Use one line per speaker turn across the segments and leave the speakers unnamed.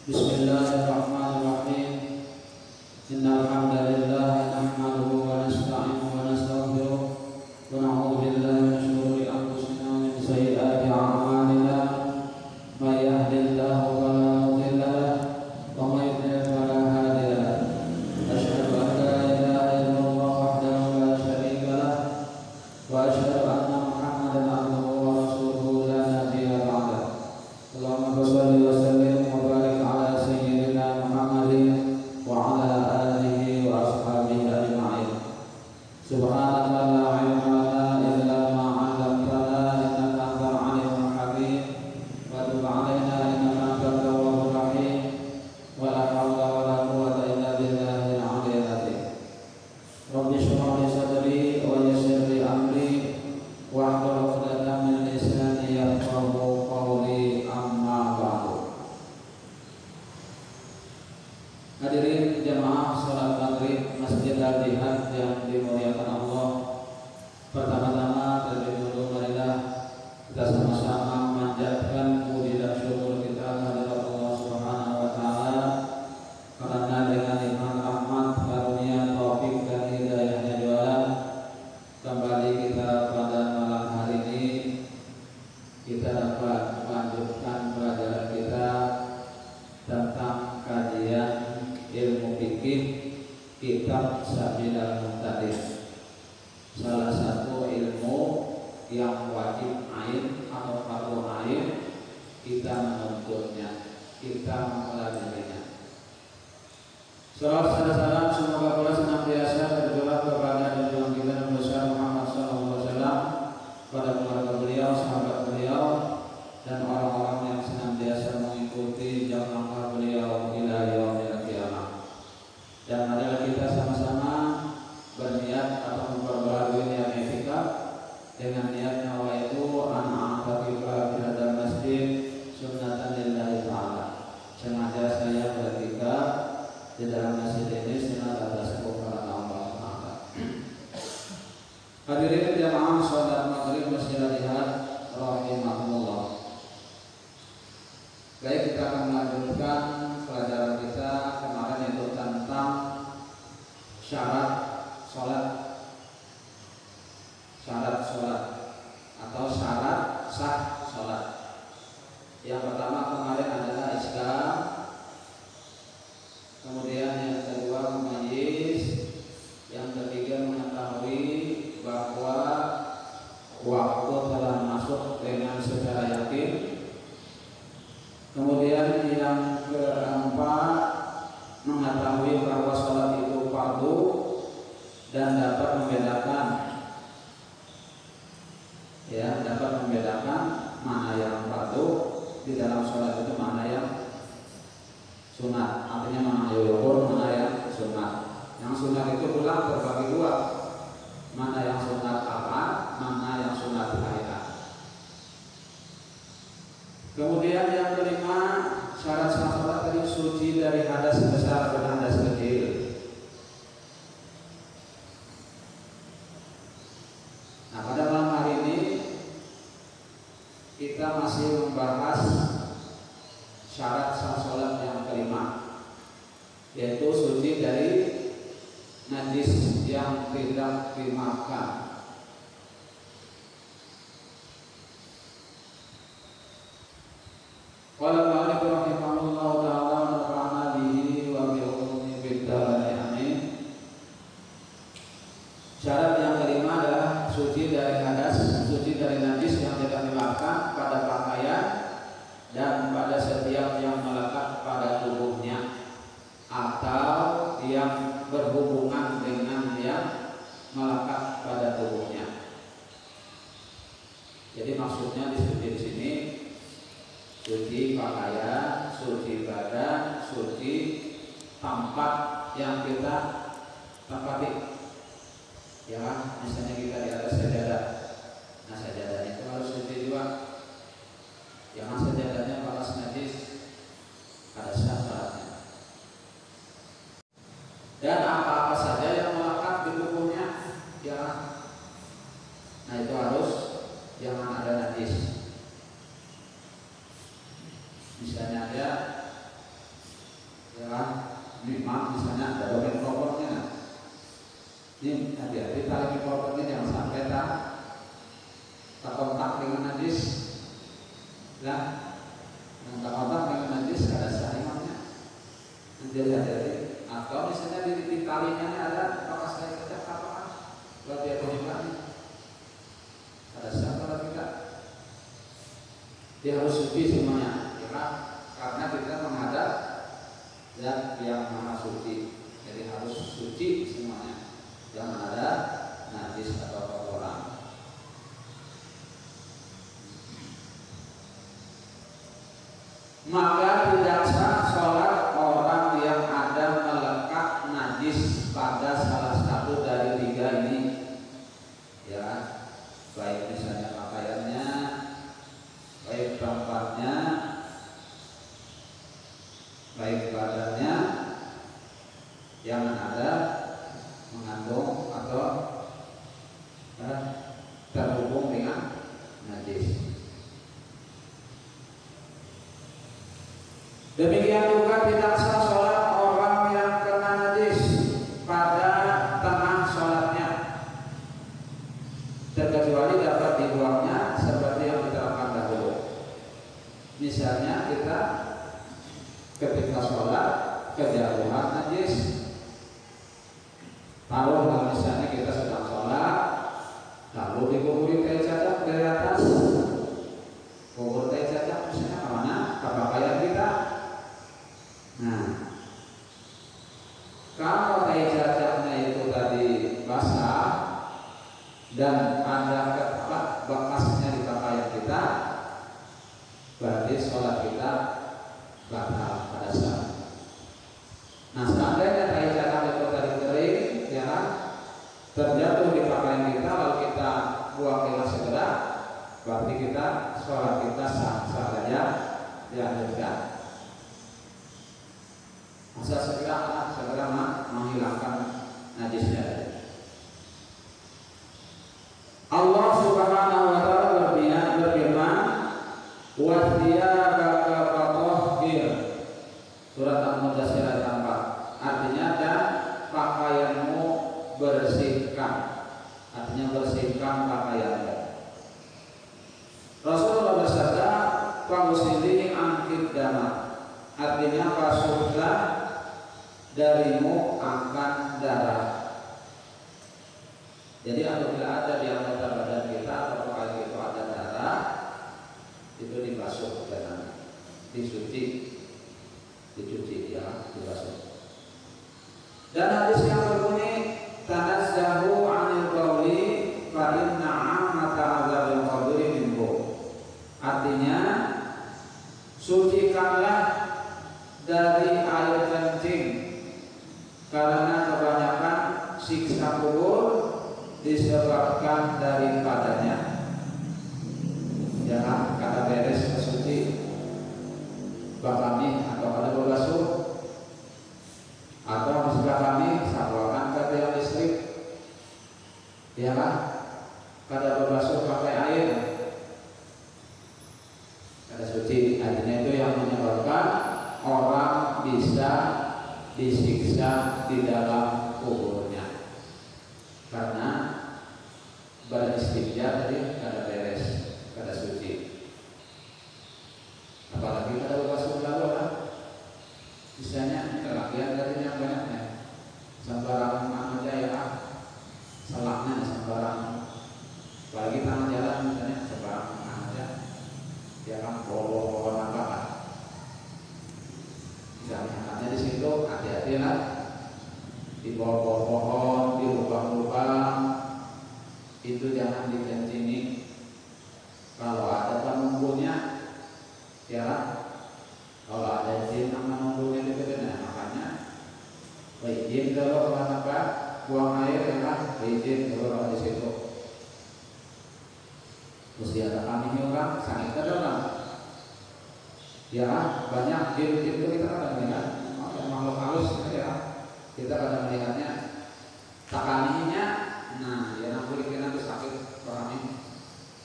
Bismillahirrahmanirrahim. Innal hamdalillah nahmaduhu wa nasta'inuhu wa nastaghfiruh wa na'udzu billahi min shururi anfusina wa min sayyiati a'malina. May yahdihillahu fala mudilla lahu wa may yudlil fala hadiya lahu. Asyhadu an la ilaha illallah wahdahu la syarika lahu wa asyhadu anna Muhammadan abduhu wa rasuluhu la nabiyya ba'dahu. Allahumma shalli wa sallim wa barik ala sayyidina Muhammadin wa ala alihi wa ashabihi ajma'in. Subhanaka la ilma lana illa ma 'allamtana innaka antal alimul hakim wa tub 'alaina innaka antat tawwabur rahim wa la hawla wa la quwwata illa billahil 'aliyyil 'azim. Rabbi shrah li sadri wa yassir li amri wa hlul 'uqdatam min lisani yafqahu qawli. Amma ba'du. Hadirin jamaah salat maghrib Masjid Al-Jihad yang dimuliakan Allah. Pertama-tama terlebih dahulu marilah kita sama-sama memanjatkan puji dan syukur kita kehadirat Allah Subhanahu wa taala karena dengan nikmat rahmat, karunia, taufik dan hidayahnya jualan kembali kita pada malam hari ini kita dapat melanjutkan pelajaran kita tentang kajian ilmu fikih kitab Sabilal Muhtadin, salah satu ilmu yang wajib ain atau fardu ain kita menuntutnya, kita mempelajarinya. Salawat dan salam semoga Allah senantiasa tercurah kepada junjungan kita Nabi besar Muhammad SAW, pada keluarga beliau, sahabat beliau, dan orang-orang yang senantiasa mengikuti jam langkah beliau ila yaumil qiyamah. Dan marilah kita sama-sama berniat atau memperbarui niat etika dengan niat nawaitu an a'taqifa fi hadzal masjid sunnatan lillahi ta'ala. Sengaja saya bertikaf di dalam masjid ini sunat atas kepada Allah Taala. Hadirin jamaah salat maghrib Masjid Al-Jihad rahimahumullah. Baik, kita akan melanjutkan pelajaran kita kemarin yaitu tentang syarat sholat atau syarat sah sholat. Yang pertama kemarin adalah Islam, kemudian yang kedua mumayyiz, yang ketiga mengetahui bahwa waktu telah masuk dengan secara yakin. Kemudian yang keempat mengetahui bahwa sholat itu fardu dan dapat membedakan mana yang fardu di dalam sholat itu, mana yang sunat. Artinya mana yang rukun, mana yang sunat. Yang sunat itu pulang terbagi dua, mana yang sunat apa, mana yang sunat kaitan. Kemudian yang kelima, syarat sah sholat tadi suci dari hadas besar dan hadas kecil. Nah, pada malam hari ini kita masih membahas syarat sah sholat yang kelima, yaitu suci dari najis yang tidak dimakan. Qala al-mu'allif rahimahullahu ta'ala wa nafa'ana bihi wa bi ulumi fid dharain amin. Syarat yang kelima adalah suci dari hadas, suci dari najis yang tidak dimakan pada pakaian dan pada setiap yang melekat pada tubuhnya atau yang berhubungan dengan yang melekat pada tubuhnya. Jadi maksudnya di sini suci pakaian, suci badan, suci tempat yang kita tempati. Ya, misalnya kita di atas sajadah. Nah, sajadah itu harus suci juga. Jangan sajadahnya panas najis, ada syaratnya. Dan apa-apa saja yang melekat di tubuhnya, ya. Nah, itu harus jangan ada najis. Misalnya ada Memang misalnya ada dompet kopernya. Ini hati-hati tali koper ini jangan sampai tak kontak dengan najis, ya. Yang tak kontak dengan najis ada saringannya. Jadi hati-hati. Atau misalnya di talinya ada bekas kain kecap apa? Kalau dia punya ada siapa atau tidak? Dia harus suci semuanya, ya, karena kita menghadap Zat yang maha suci. Jadi harus suci semuanya. Jangan ada najis atau kotoran. Maka tidak sah sholat orang yang ada melekat najis pada salah satu dari tiga ini, ya, baik misalnya pakaiannya, baik tempatnya, baik badannya, yang ada mengandung atau terhubung dengan najis. Demikian juga tidak sah sholat orang yang kena najis pada tengah sholatnya, terkecuali dapat dibuangnya seperti yang diterangkan dahulu. Misalnya kita ketika sholat kejatuhan najis, taruhlah misalnya kita sedang sholat lalu dikuburi teh cacat dari atas, kubur teh cacat misalnya kemana? Ke pakaian kita. Nah, kalau teh cacatnya itu tadi basah dan ada bekasnya di pakaian kita, berarti sholat kita batal pada saat. Nah, seandainya teh cacat itu tadi kering, ya, terjatuh di pakaian kita lalu kita buang dengan segera, berarti kita sholat kita sah saja dilanjutkan. Masa segera menghilangkan najisnya. Allah Subhanahu wa taala berfirman, "Wa thiyabaka fatahhir." Surat Al-Mudaththir ayat 4. Artinya, dan pakaianmu bersihkan. Artinya bersihkan pakaianmu. Rasulullah bersabda, "Faghsili anki dama." Artinya basuhlah darimu akan darah. Jadi apabila ada di anggota badan kita atau pakaian itu ada darah, itu dibasuh dengan dicuci ya, dibasuh. Dan hadis yang berbunyi, tanazzahu 'anil qawli fa inna 'ammata 'adzabil qabri minhu. Artinya, sucikanlah dari air kencing, karena kebanyakan siksa kubur disebabkan daripadanya. Jangan kata beres suci bakami atau kada berbasuh, atau sebelah kami sabakan ke tiang listrik, ya kan, kada berbasuh pakai air, kada suci. Artinya itu yang menyebabkan orang bisa disiksa di dalam kuburnya karena beristinja tadi kada beres, kada suci. Apalagi kada berbasuh lalu kan, misalnya kelakian dari yang banyaknya sembarang mana jaya salahnya sembarang, apalagi tanah jalan misalnya sembarang mana aja, dia kan bawa nafkah. Misalnya di situ hati-hati lah, di bawah pohon, di lubang-lubang itu jangan dikencingin. Kalau ada penunggunya, ya, kalau ada jin yang menunggunya itu benar, makanya izin kalau apa buang air, ya, izin kalau di situ. Mesti ada kami orang sangat terdalam. Ya, banyak jin itu kita akan melihat makhluk halus, ya, kita akan melihatnya takaninya. Nah, ya, nak boleh kena sakit orang ini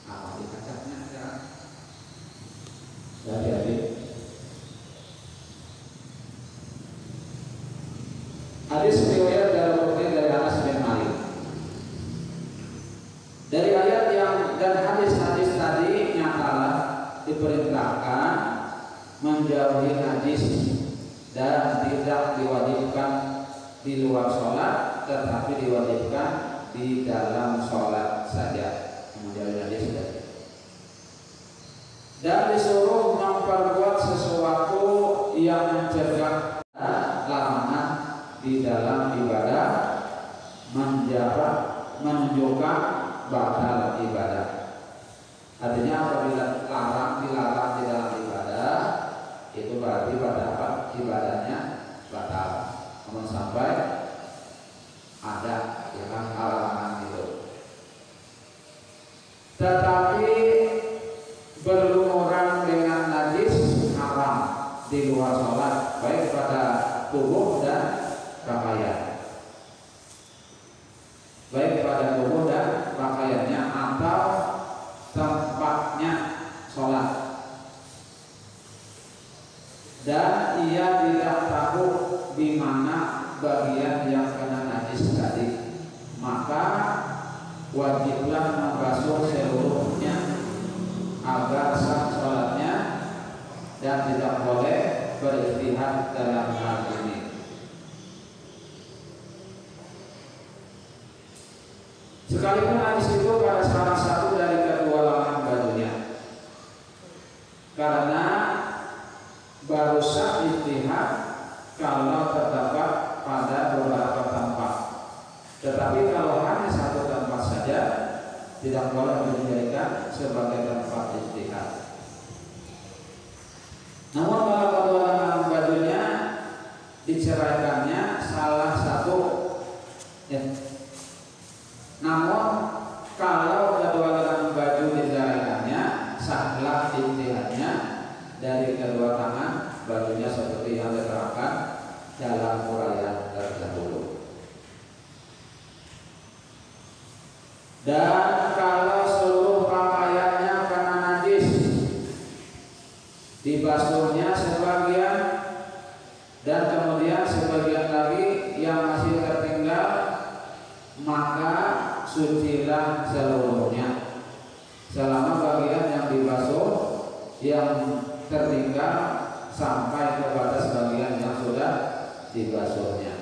apa di kacanya, ya. Jadi Hadis riwayat Daruqutni dari Anas bin Malik. Dari ayat yang dan hadis-hadis tadi nyatalah diperintahkan menjauhi najis dan tidak diwajibkan di luar sholat, tetapi diwajibkan di dalam sholat saja menjauhi najis saja. Dan disuruh memperbuat sesuatu yang mencegah larangan di dalam ibadah, menunjukkan batal ibadah. Artinya apabila dilarang di dalam ibadah, itu berarti pada apa? Ibadahnya batal. Namun sampai ada yang larangan itu. Tetapi berlumuran dengan najis haram di luar sholat, baik pada tubuh dan pakaian, baik pada tubuh dan pakaiannya atau tempatnya sholat, dan ia tidak tahu di mana bagian yang kena najis tadi, maka wajiblah membasuh seluruhnya agar sah sholatnya dan tidak boleh beristihad dalam hal ini. Sekalipun hadis itu pada salah satu dari kedua lengan bajunya, karena baru sah istihad kalau terdapat pada beberapa tempat. Tetapi kalau hanya satu tempat saja, tidak boleh dijadikan sebagai tempat istihad. Namun kalau kedua lengan bajunya diceraikannya salah satu, namun kalau kedua lengan baju diceraikannya, sahlah istihadnya dari kedua tangan bajunya seperti yang diterangkan dalam uraian terdahulu. Dan kalau seluruh pakaiannya kena najis, dibasuhnya sebagian dan kemudian sebagian lagi yang masih tertinggal, maka sucilah seluruhnya selama bagian yang dibasuh yang tertinggal sampai ke batas bagian yang sudah dibasuhnya.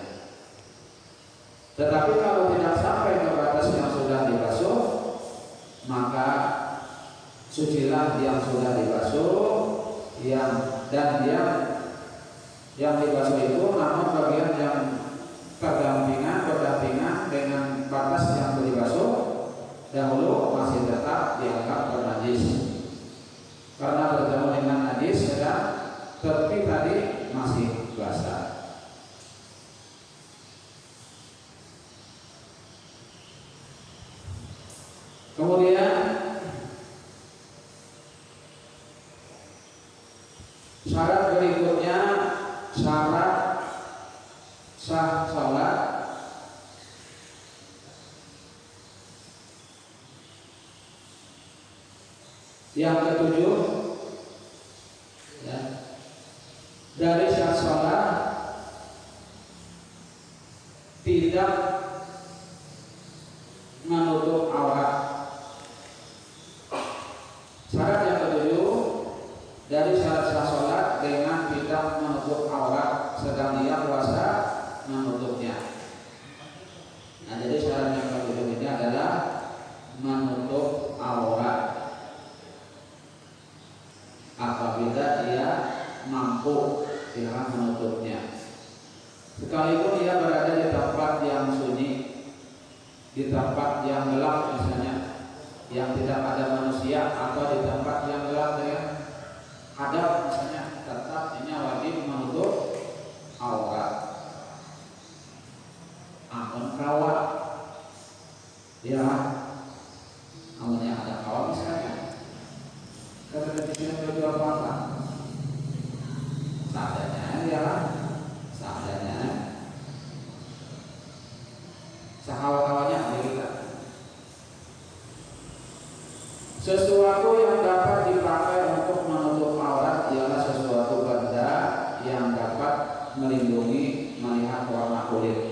Tetapi kalau tidak sampai ke batas yang sudah dibasuh, maka sucilah yang sudah dibasuh, yang dibasuh itu namun bagian yang berdampingan dengan batas yang dibasuh dahulu masih tetap dianggap bernajis, karena bertemu dengan najis sedang tepi tadi masih basah. Kemudian syarat berikutnya, syarat sah sholat. Yang ketujuh, ya, dari sah sholat tidak menutup aurat. Syarat yang ketujuh dari syarat sah sholat dengan tidak menutup aurat sedang dia puasa menutupnya. Nah, jadi syarat yang ketujuh ini adalah menutup aurat apabila dia mampu dengan menutupnya, sekalipun dia berada di tempat yang sunyi, di tempat yang gelap misalnya, yang tidak ada manusia, atau di tempat yang gelap dengan adab misalnya, tetap ini wajib menutup aurat. Amun kawat, ya, amun yang ada kawat misalnya, ketika di sini berjual apa? Seadanya, ya, seadanya. Sehawa-hawanya kita. Sesuatu yang dapat dipakai untuk menutup aurat ialah sesuatu benda yang dapat melindungi melihat warna kulit.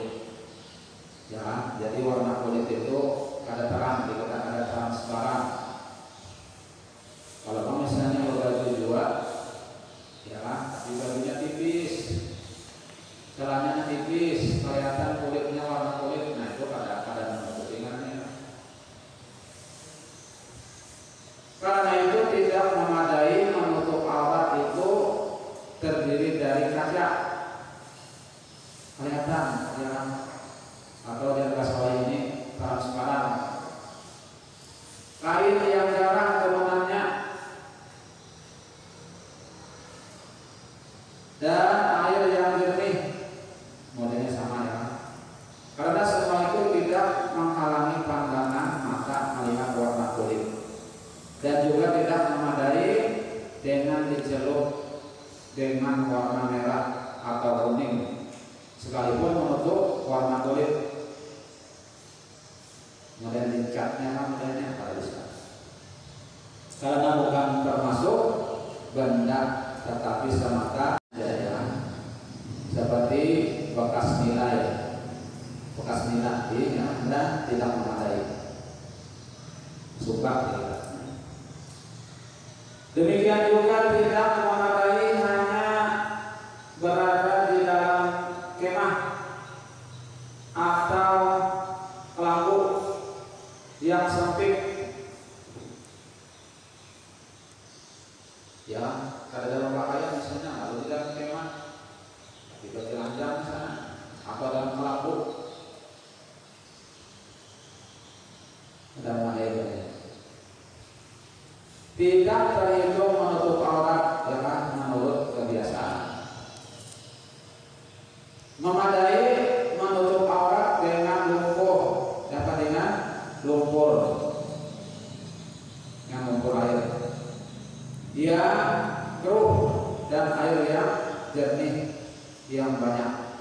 terdiri dari kaca, kelihatan ya, atau di atas bawah ini transparan. Kain yang jarang turunannya dan air yang jernih, modelnya sama ya. Karena semua itu tidak menghalangi pandangan mata melihat warna kulit dan juga tidak memadai dengan dicelup dengan warna merah atau kuning sekalipun menutup warna kulit. Model tingkatnya kan modelnya kalau bisa, karena bukan termasuk benda tetapi semata ya, seperti bekas nilai ini Anda tidak memadai, suka tidak. Demikian juga tidak memadai hanya berada di dalam kemah atau kelambu yang sempit ya, ada dalam pakaian misalnya, lalu di dalam kemah, di telanjang misalnya, atau dalam kelambu, dalam air tidak terhitung menutup aurat ya kan, menurut kebiasaan. Memadai menutup aurat dengan lumpur, dapat dengan lumpur yang lumpur air yang keruh dan air yang jernih yang banyak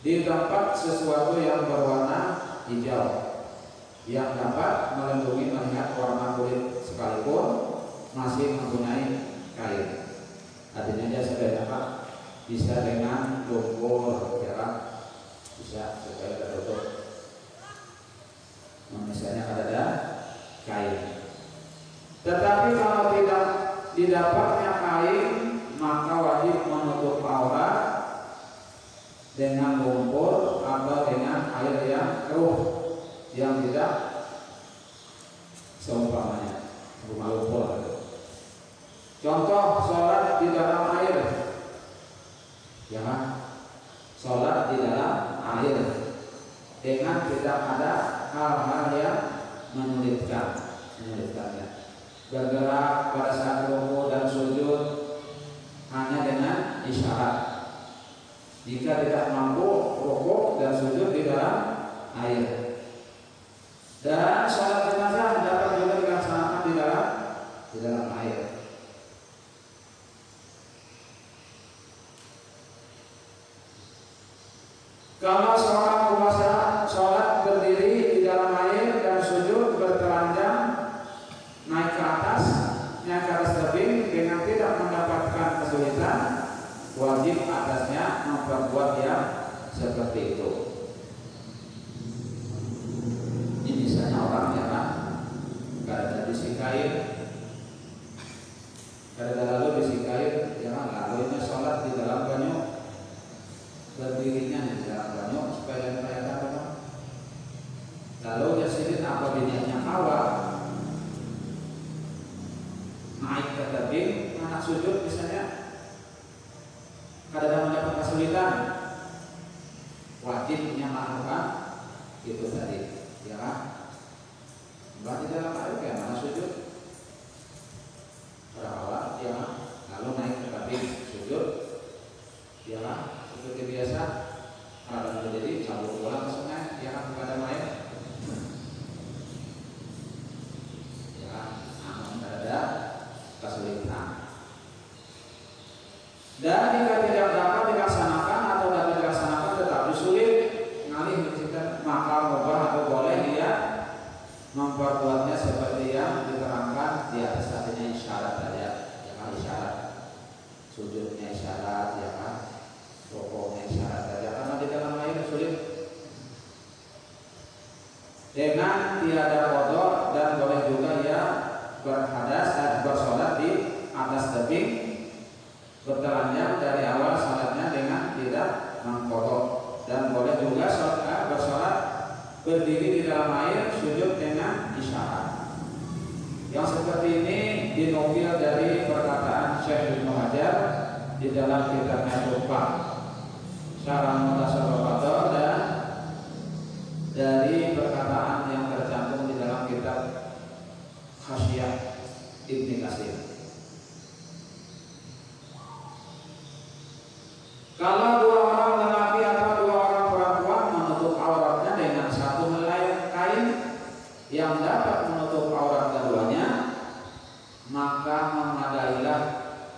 di tempat sesuatu yang berwarna hijau yang dapat melindungi melihat warna kulit sekalipun masih mempunyai kain. Artinya dia sudah dapat bisa dengan lumpur ya kan, bisa supaya tertutup. Misalnya ada kain. Tetapi kalau tidak didapatnya kain, maka wajib menutup aurat dengan lumpur atau dengan air yang keruh yang tidak seumpamanya rumah lumpur. Contoh sholat di dalam air, ya kan? Sholat di dalam air dengan tidak ada hal-hal yang menyulitkannya. Bergerak pada saat rukuk dan sujud hanya dengan isyarat. Jika tidak mampu rukuk dan sujud di dalam air. Dan sholat jenazah dapat juga dilaksanakan di dalam air. Kalau seorang puasa sholat berdiri di dalam air dan sujud bertelanjang naik ke atas tebing dengan tidak mendapatkan kesulitan, wajib atasnya memperbuat yang seperti itu. Ini misalnya orang yang kada bisi kain, kada lalu bisi kain, jangan lalu ini sholat di dalam banyu, berdirinya di dalam banyu supaya mereka apa? Lalu dia sendiri apa bininya awal naik ke tebing, anak sujud misalnya, kadang mendapat kesulitan, wajibnya melakukan itu tadi, ya kan? Di dalam air kayak mana sujud? Pada awal, ya kan? Lalu naik ke tebing sujud, ya kan? Seperti biasa, kalau terjadi cabut pulang ke sungai, ya kan? Pada main, ya kan? Namun ada kesulitan. Dan jika tidak dapat dilaksanakan atau dapat dilaksanakan tetapi sulit ngalih maka mubah atau boleh dia memperbuatnya seperti yang diterangkan di atas. Artinya isyarat saja, ya kan? Isyarat sujudnya isyarat, ya kan? Rukuknya isyarat saja, karena di dalam air sulit. Dengan tiada qadha dan boleh juga ya berhadas dan bersolat di atas tebing bertelanjang dari awal salatnya dengan tidak mengkodok, dan boleh juga bersolat berdiri di dalam air sujud dengan isyarat. Yang seperti ini dinukil dari perkataan Syekh di dalam kitabnya Tuhfah Syarah Mutasarrifatul dan dari perkataan yang tercantum di dalam kitab Khasyah Ibnu Katsir. Kalau dua orang lelaki atau dua orang perempuan menutup auratnya dengan satu helai kain yang dapat menutup aurat keduanya, maka memadailah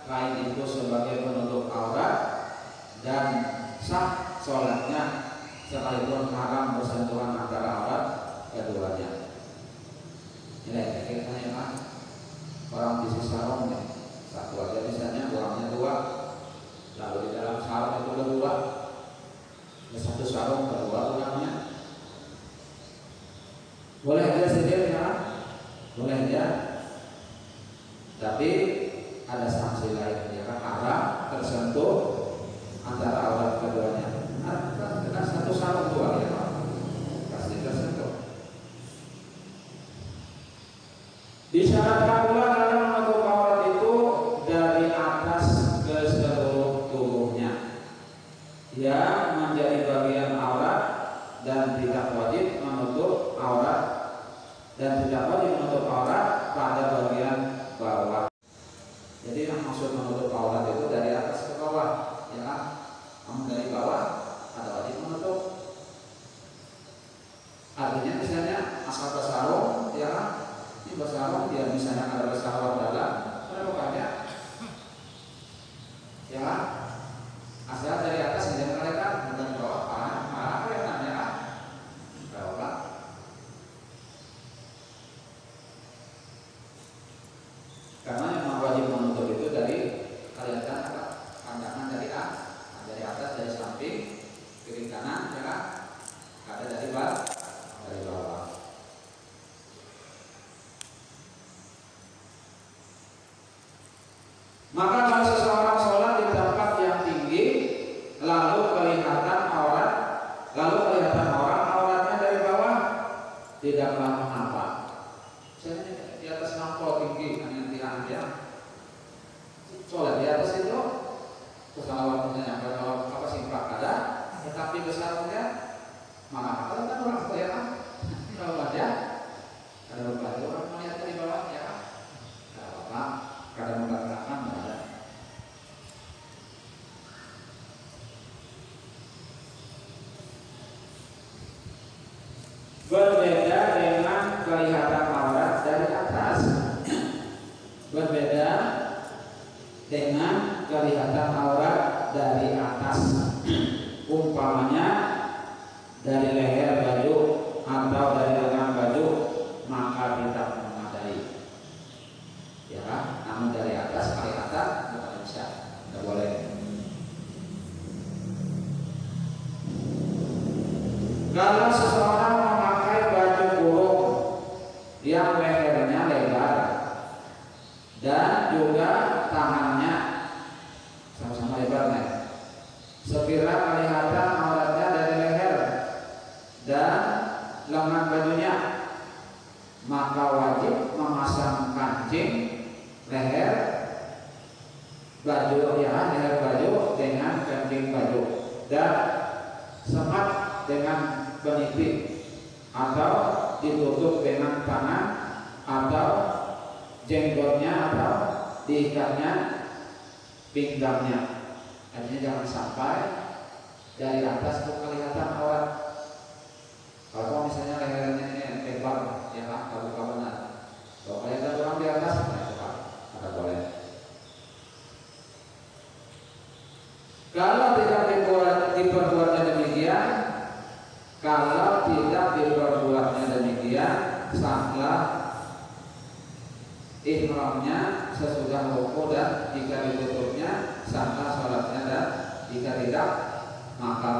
kain itu sebagai penutup aurat dan sah sholatnya sekalipun haram bersentuhan antara aurat keduanya. Ini kayaknya kan orang bisnis sarung nih, satu aja misalnya orangnya dua, lalu di dalam sarung itu kedua, satu sarung kedua orangnya, boleh aja sendiri ya, boleh aja, tapi ada sanksi lain ya kan, haram tersentuh antara aurat keduanya. Nah, satu sarung dua ya Pak, pasti tersentuh. Disyaratkan pula dalam menutup aurat itu dari atas ke seluruh tubuhnya, yang menjadi bagian aurat dan tidak wajib menutup aurat pada bagian bawah. Jadi yang maksud menutup aurat itu dari atas ke bawah, ya kan? Namun dari bawah ada wajib menutup. Artinya misalnya asal bersarung, ya kan? Ini bersarung dia misalnya ada bersarung dalam, ada banyak, ya kan? Asal dari atas jangan kelihatan, bukan di bawah, malah kelihatan ya kan? Bawah. Karena yang wajib menutup itu dari kelihatan apa? Pandangan dari atas, dari samping, kiri kanan, ya kan? Ada dari bawah. Maka kalau seseorang sholat di tempat yang tinggi, lalu kelihatan orang auratnya dari bawah, tidaklah mengapa. Saya di atas mangkok tinggi, hanya tiang dia sholat di atas itu, kesalahan misalnya kalau apa simpak ada, tetapi besarnya malah kalau kan orang kelihatan kalau ada berarti orang melihat dari bawah ya kan, tidak apa-apa, kadang mengatakan ada. Berbeda dengan kelihatan aurat dari atas. Berbeda dengan kelihatan aurat dari atas. Umpamanya dari leher baju atau dari lengan baju, maka tidak memadai. Ya, namun dari atas kelihatan tidak bisa, tidak boleh. Kalau seseorang memakai baju kurung yang lehernya lebar dan juga tangannya sama-sama lebarnya, sekira kelihatan auratnya dari leher dan lengan bajunya, maka wajib memasang kancing leher baju dengan kancing baju dan semat dengan penipit atau ditutup dengan tangan atau jenggotnya atau diikatnya pinggangnya. Artinya jangan sampai dari atas itu kelihatan aurat. Kalau misalnya lehernya ini lebar, ya kan, kabu-kabunan. Kalau kelihatan orang di atas, nah itu kan, ada boleh. Kalau tidak diperbuatnya demikian, sahlah ihramnya sesudah rukuk, dan jika ditutupnya sahlah salatnya, dan jika tidak maka